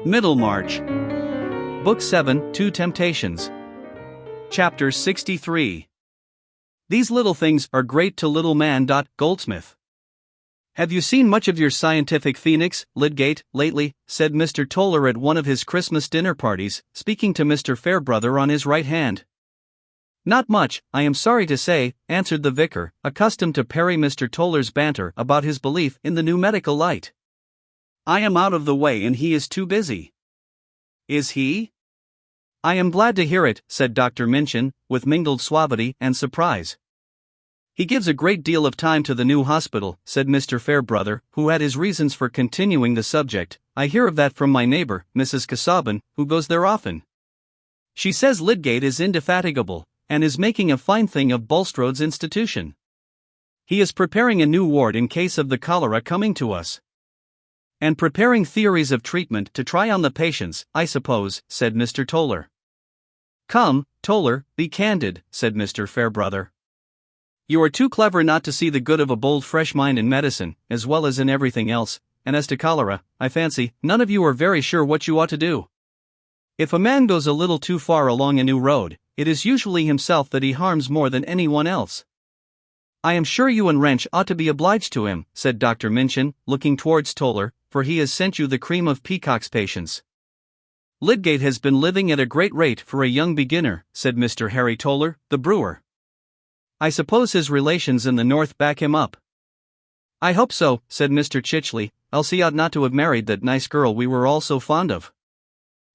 Middlemarch Book 7, 2 Temptations. Chapter 63. These little things are great to little man. Goldsmith. Have you seen much of your scientific phoenix, Lydgate, lately? Said Mr. Toller at one of his Christmas dinner parties, speaking to Mr. Fairbrother on his right hand. Not much, I am sorry to say, answered the vicar, accustomed to parry Mr. Toller's banter about his belief in the new medical light. I am out of the way and he is too busy. Is he? I am glad to hear it, said Dr. Minchin, with mingled suavity and surprise. He gives a great deal of time to the new hospital, said Mr. Fairbrother, who had his reasons for continuing the subject. I hear of that from my neighbor, Mrs. Casaubon, who goes there often. She says Lydgate is indefatigable, and is making a fine thing of Bulstrode's institution. He is preparing a new ward in case of the cholera coming to us. And preparing theories of treatment to try on the patients, I suppose, said Mr. Toller. Come, Toller, be candid, said Mr. Fairbrother. You are too clever not to see the good of a bold fresh mind in medicine, as well as in everything else, and as to cholera, I fancy, none of you are very sure what you ought to do. If a man goes a little too far along a new road, it is usually himself that he harms more than anyone else. I am sure you and Wrench ought to be obliged to him, said Dr. Minchin, looking towards Toller, for he has sent you the cream of Peacock's patients. Lydgate has been living at a great rate for a young beginner, said Mr. Harry Toller, the brewer. I suppose his relations in the north back him up. I hope so, said Mr. Chichley, else he ought not to have married that nice girl we were all so fond of.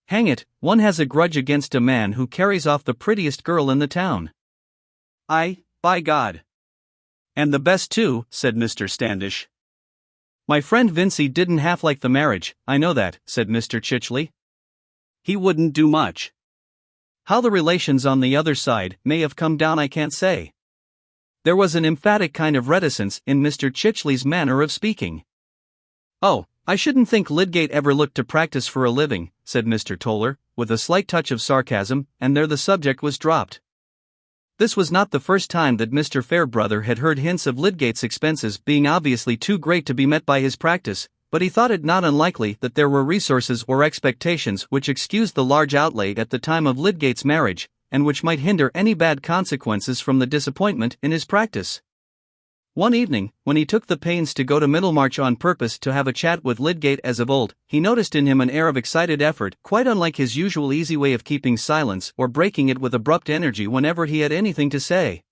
Hang it, one has a grudge against a man who carries off the prettiest girl in the town. Aye, by God. And the best too, said Mr. Standish. My friend Vincey didn't half like the marriage, I know that, said Mr. Chichley. He wouldn't do much. How the relations on the other side may have come down I can't say. There was an emphatic kind of reticence in Mr. Chichley's manner of speaking. Oh, I shouldn't think Lydgate ever looked to practice for a living, said Mr. Toller, with a slight touch of sarcasm, and there the subject was dropped. This was not the first time that Mr. Fairbrother had heard hints of Lydgate's expenses being obviously too great to be met by his practice, but he thought it not unlikely that there were resources or expectations which excused the large outlay at the time of Lydgate's marriage, and which might hinder any bad consequences from the disappointment in his practice. One evening, when he took the pains to go to Middlemarch on purpose to have a chat with Lydgate as of old, he noticed in him an air of excited effort quite unlike his usual easy way of keeping silence or breaking it with abrupt energy whenever he had anything to say.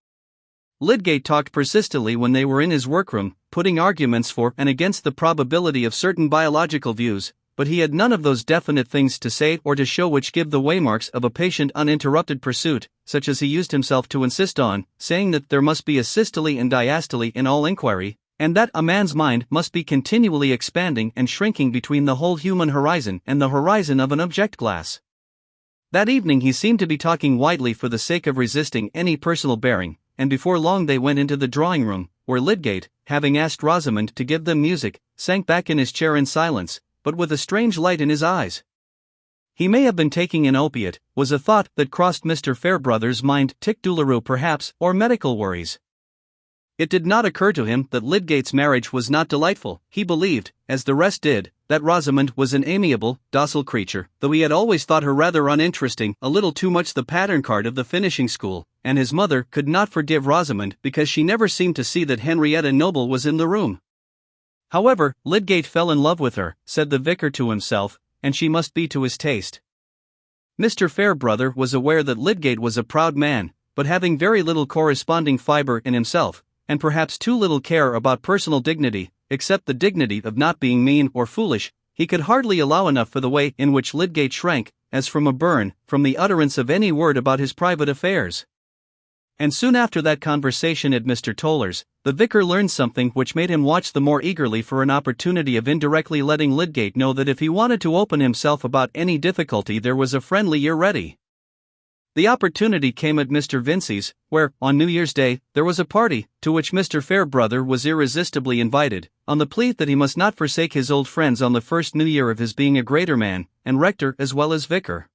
Lydgate talked persistently when they were in his workroom, putting arguments for and against the probability of certain biological views, but he had none of those definite things to say or to show which give the waymarks of a patient uninterrupted pursuit, such as he used himself to insist on, saying that there must be a systole and diastole in all inquiry, and that a man's mind must be continually expanding and shrinking between the whole human horizon and the horizon of an object glass. That evening he seemed to be talking widely for the sake of resisting any personal bearing, and before long they went into the drawing-room, where Lydgate, having asked Rosamond to give them music, sank back in his chair in silence, but with a strange light in his eyes. He may have been taking an opiate, was a thought that crossed Mr. Fairbrother's mind, tic douloureux perhaps, or medical worries. It did not occur to him that Lydgate's marriage was not delightful. He believed, as the rest did, that Rosamond was an amiable, docile creature, though he had always thought her rather uninteresting, a little too much the pattern card of the finishing school, and his mother could not forgive Rosamond because she never seemed to see that Henrietta Noble was in the room. However, Lydgate fell in love with her, said the vicar to himself, and she must be to his taste. Mr. Fairbrother was aware that Lydgate was a proud man, but having very little corresponding fibre in himself, and perhaps too little care about personal dignity, except the dignity of not being mean or foolish, he could hardly allow enough for the way in which Lydgate shrank, as from a burn, from the utterance of any word about his private affairs. And soon after that conversation at Mr. Toller's, the vicar learned something which made him watch the more eagerly for an opportunity of indirectly letting Lydgate know that if he wanted to open himself about any difficulty there was a friendly ear ready. The opportunity came at Mr. Vincey's, where, on New Year's Day, there was a party, to which Mr. Fairbrother was irresistibly invited, on the plea that he must not forsake his old friends on the first New Year of his being a greater man, and rector as well as vicar.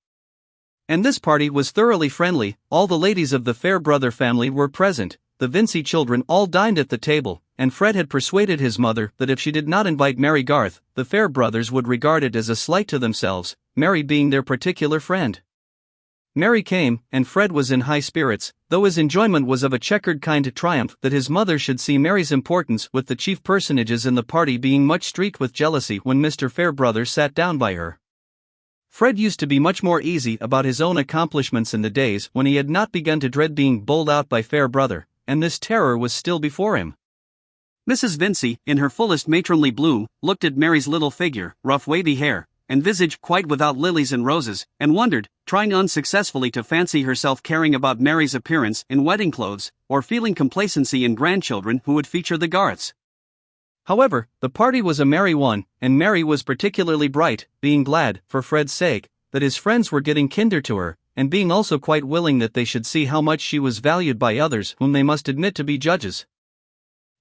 And this party was thoroughly friendly. All the ladies of the Fairbrother family were present, the Vincey children all dined at the table, and Fred had persuaded his mother that if she did not invite Mary Garth, the Fair brothers would regard it as a slight to themselves, Mary being their particular friend. Mary came, and Fred was in high spirits, though his enjoyment was of a checkered kind of triumph that his mother should see Mary's importance with the chief personages in the party being much streaked with jealousy when Mr. Fairbrother sat down by her. Fred used to be much more easy about his own accomplishments in the days when he had not begun to dread being bowled out by Fairbrother, and this terror was still before him. Mrs. Vincey, in her fullest matronly bloom, looked at Mary's little figure, rough wavy hair, and visage quite without lilies and roses, and wondered, trying unsuccessfully to fancy herself caring about Mary's appearance in wedding clothes, or feeling complacency in grandchildren who would feature the Garths. However, the party was a merry one, and Mary was particularly bright, being glad, for Fred's sake, that his friends were getting kinder to her, and being also quite willing that they should see how much she was valued by others whom they must admit to be judges.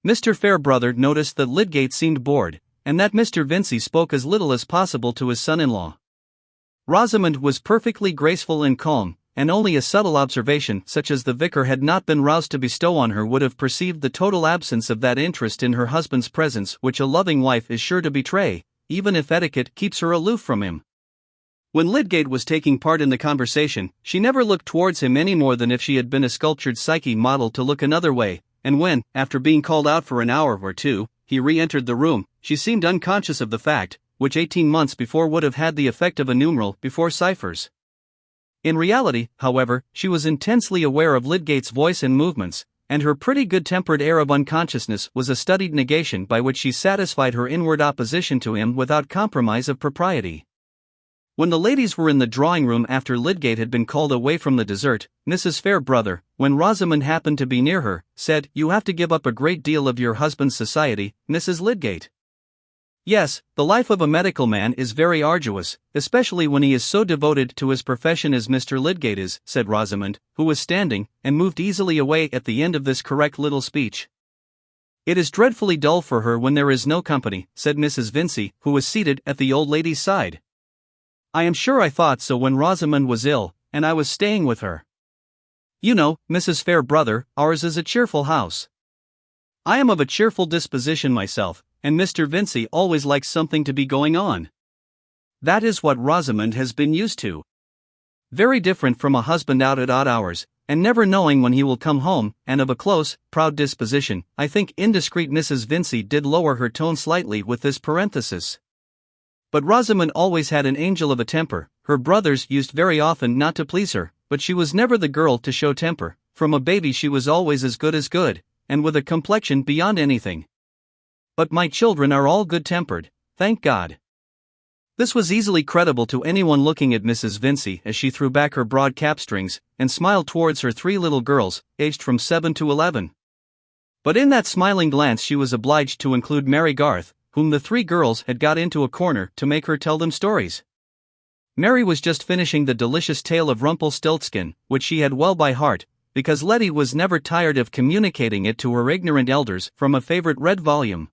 Mr. Fairbrother noticed that Lydgate seemed bored, and that Mr. Vincey spoke as little as possible to his son-in-law. Rosamond was perfectly graceful and calm, and only a subtle observation such as the vicar had not been roused to bestow on her would have perceived the total absence of that interest in her husband's presence which a loving wife is sure to betray, even if etiquette keeps her aloof from him. When Lydgate was taking part in the conversation, she never looked towards him any more than if she had been a sculptured Psyche model to look another way, and when, after being called out for an hour or two, he re-entered the room, she seemed unconscious of the fact, which 18 months before would have had the effect of a numeral before ciphers. In reality, however, she was intensely aware of Lydgate's voice and movements, and her pretty good-tempered air of unconsciousness was a studied negation by which she satisfied her inward opposition to him without compromise of propriety. When the ladies were in the drawing-room after Lydgate had been called away from the dessert, Mrs. Fairbrother, when Rosamond happened to be near her, said, "You have to give up a great deal of your husband's society, Mrs. Lydgate." "Yes, the life of a medical man is very arduous, especially when he is so devoted to his profession as Mr. Lydgate is," said Rosamond, who was standing, and moved easily away at the end of this correct little speech. "It is dreadfully dull for her when there is no company," said Mrs. Vincey, who was seated at the old lady's side. "I am sure I thought so when Rosamond was ill, and I was staying with her. You know, Mrs. Fairbrother, ours is a cheerful house. I am of a cheerful disposition myself, and Mr. Vincey always likes something to be going on. That is what Rosamond has been used to. Very different from a husband out at odd hours, and never knowing when he will come home, and of a close, proud disposition." I think indiscreet Mrs. Vincey did lower her tone slightly with this parenthesis. But Rosamond always had an angel of a temper. Her brothers used very often not to please her, but she was never the girl to show temper. From a baby she was always as good, and with a complexion beyond anything. But my children are all good-tempered, thank God. This was easily credible to anyone looking at Mrs. Vincey as she threw back her broad cap-strings, and smiled towards her 3 little girls, aged from 7 to 11. But in that smiling glance she was obliged to include Mary Garth, whom the 3 girls had got into a corner to make her tell them stories. Mary was just finishing the delicious tale of Rumpelstiltskin, which she had well by heart, because Letty was never tired of communicating it to her ignorant elders from a favorite red volume.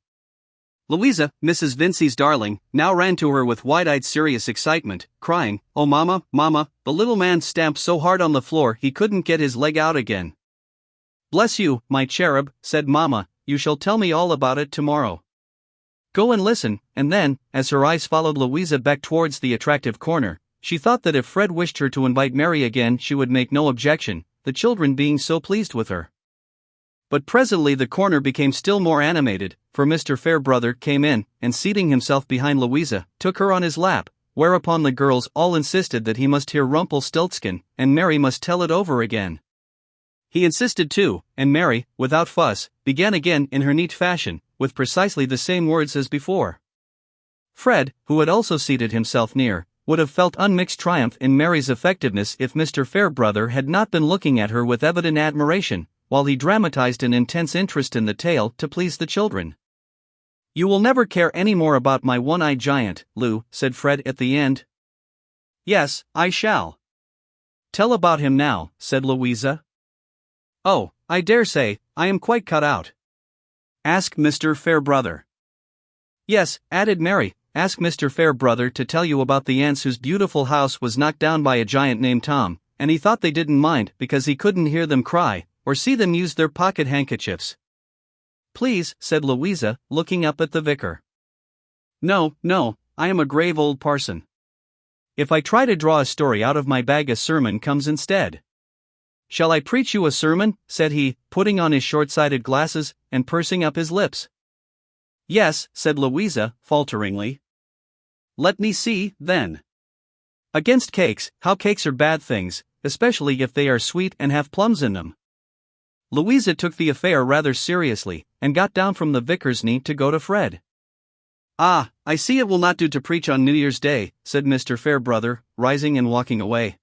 Louisa, Mrs. Vincey's darling, now ran to her with wide-eyed serious excitement, crying, "Oh Mama, Mama, the little man stamped so hard on the floor he couldn't get his leg out again." "Bless you, my cherub," said Mama, "you shall tell me all about it tomorrow. Go and listen." And then, as her eyes followed Louisa back towards the attractive corner, she thought that if Fred wished her to invite Mary again she would make no objection, the children being so pleased with her. But presently the corner became still more animated, for Mr. Fairbrother came in, and seating himself behind Louisa, took her on his lap, whereupon the girls all insisted that he must hear Rumpelstiltskin, and Mary must tell it over again. He insisted too, and Mary, without fuss, began again in her neat fashion, with precisely the same words as before. Fred, who had also seated himself near, would have felt unmixed triumph in Mary's effectiveness if Mr. Fairbrother had not been looking at her with evident admiration, while he dramatized an intense interest in the tale to please the children. "You will never care any more about my one-eyed giant, Lou," said Fred at the end. "Yes, I shall. Tell about him now," said Louisa. "Oh, I dare say, I am quite cut out. Ask Mr. Fairbrother." "Yes," added Mary, "ask Mr. Fairbrother to tell you about the ants whose beautiful house was knocked down by a giant named Tom, and he thought they didn't mind because he couldn't hear them cry, or see them use their pocket handkerchiefs. Please, said Louisa, looking up at the vicar. No, no, I am a grave old parson. If I try to draw a story out of my bag, a sermon comes instead. Shall I preach you a sermon? Said he, putting on his short-sighted glasses, and pursing up his lips. Yes, said Louisa, falteringly. Let me see, then. Against cakes, how cakes are bad things, especially if they are sweet and have plums in them. Louisa took the affair rather seriously, and got down from the vicar's knee to go to Fred. Ah, I see it will not do to preach on New Year's Day, said Mr. Fairbrother, rising and walking away.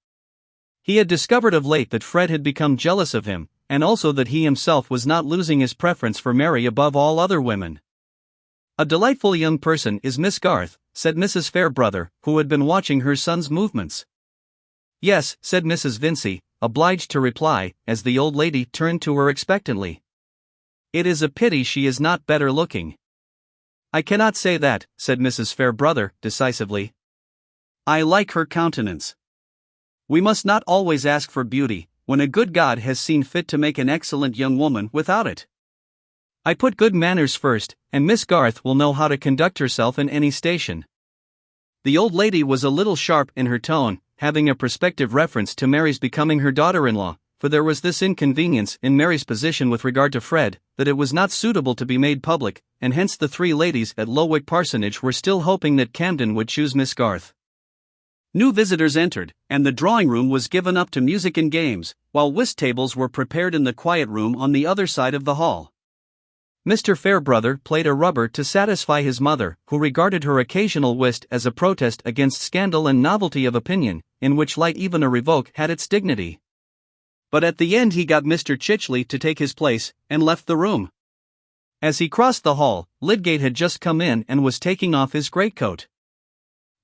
He had discovered of late that Fred had become jealous of him, and also that he himself was not losing his preference for Mary above all other women. A delightful young person is Miss Garth, said Mrs. Fairbrother, who had been watching her son's movements. Yes, said Mrs. Vincey, obliged to reply, as the old lady turned to her expectantly. It is a pity she is not better looking. I cannot say that, said Mrs. Fairbrother, decisively. I like her countenance. We must not always ask for beauty, when a good God has seen fit to make an excellent young woman without it. I put good manners first, and Miss Garth will know how to conduct herself in any station. The old lady was a little sharp in her tone, having a prospective reference to Mary's becoming her daughter-in-law, for there was this inconvenience in Mary's position with regard to Fred, that it was not suitable to be made public, and hence the three ladies at Lowick Parsonage were still hoping that Camden would choose Miss Garth. New visitors entered, and the drawing-room was given up to music and games, while whist tables were prepared in the quiet room on the other side of the hall. Mr. Fairbrother played a rubber to satisfy his mother, who regarded her occasional whist as a protest against scandal and novelty of opinion, in which light even a revoke had its dignity. But at the end he got Mr. Chichley to take his place, and left the room. As he crossed the hall, Lydgate had just come in and was taking off his greatcoat.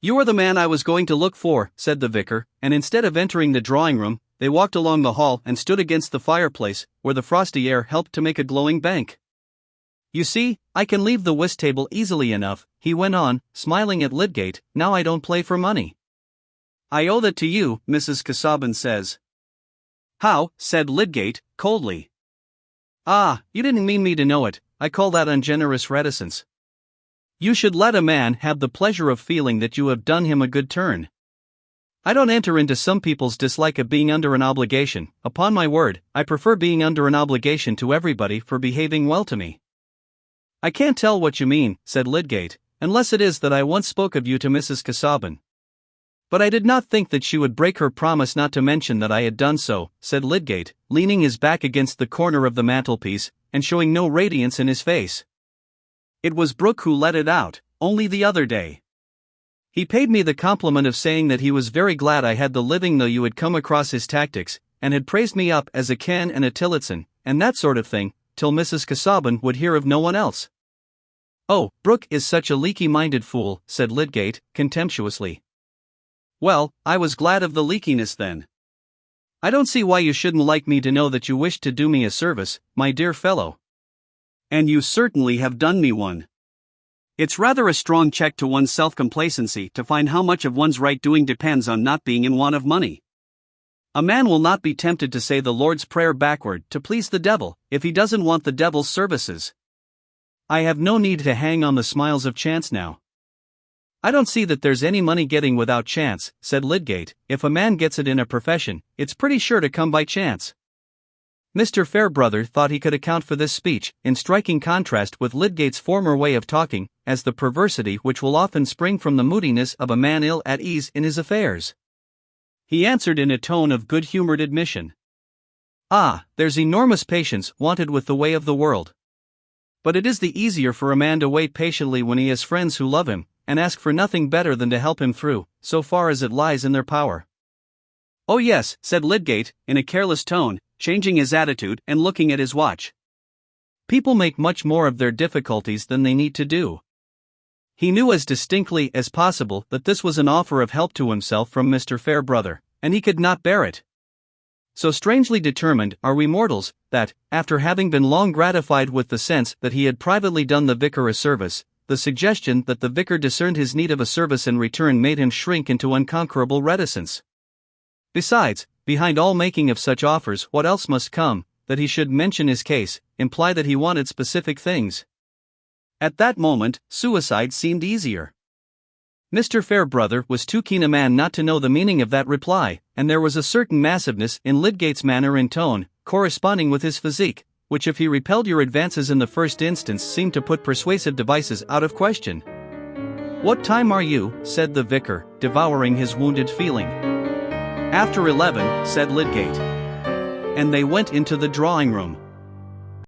You are the man I was going to look for, said the vicar, and instead of entering the drawing-room, they walked along the hall and stood against the fireplace, where the frosty air helped to make a glowing bank. You see, I can leave the whist table easily enough, he went on, smiling at Lydgate, now I don't play for money. I owe that to you, Mrs. Casaubon says. How, said Lydgate, coldly. Ah, you didn't mean me to know it, I call that ungenerous reticence. You should let a man have the pleasure of feeling that you have done him a good turn. I don't enter into some people's dislike of being under an obligation, upon my word, I prefer being under an obligation to everybody for behaving well to me. I can't tell what you mean, said Lydgate, unless it is that I once spoke of you to Mrs. Casaubon. But I did not think that she would break her promise not to mention that I had done so, said Lydgate, leaning his back against the corner of the mantelpiece, and showing no radiance in his face. It was Brooke who let it out, only the other day. He paid me the compliment of saying that he was very glad I had the living though you had come across his tactics, and had praised me up as a Ken and a Tillotson, and that sort of thing, till Mrs. Casaubon would hear of no one else. Oh, Brooke is such a leaky-minded fool, said Lydgate, contemptuously. Well, I was glad of the leakiness then. I don't see why you shouldn't like me to know that you wished to do me a service, my dear fellow. And you certainly have done me one. It's rather a strong check to one's self-complacency to find how much of one's right doing depends on not being in want of money. A man will not be tempted to say the Lord's Prayer backward to please the devil, if he doesn't want the devil's services. I have no need to hang on the smiles of chance now. I don't see that there's any money getting without chance, said Lydgate. If a man gets it in a profession, it's pretty sure to come by chance. Mr. Fairbrother thought he could account for this speech, in striking contrast with Lydgate's former way of talking, as the perversity which will often spring from the moodiness of a man ill at ease in his affairs. He answered in a tone of good-humored admission. Ah, there's enormous patience wanted with the way of the world. But it is the easier for a man to wait patiently when he has friends who love him, and ask for nothing better than to help him through, so far as it lies in their power. Oh yes, said Lydgate, in a careless tone, changing his attitude and looking at his watch. People make much more of their difficulties than they need to do. He knew as distinctly as possible that this was an offer of help to himself from Mr. Fairbrother, and he could not bear it. So strangely determined are we mortals, that, after having been long gratified with the sense that he had privately done the vicar a service, the suggestion that the vicar discerned his need of a service in return made him shrink into unconquerable reticence. Besides, behind all making of such offers, what else must come? that he should mention his case, imply that he wanted specific things. At that moment, suicide seemed easier. Mr. Fairbrother was too keen a man not to know the meaning of that reply, and there was a certain massiveness in Lydgate's manner and tone, corresponding with his physique, which if he repelled your advances in the first instance seemed to put persuasive devices out of question. "What time are you?" said the vicar, devouring his wounded feeling. "After 11, said Lydgate. And they went into the drawing-room.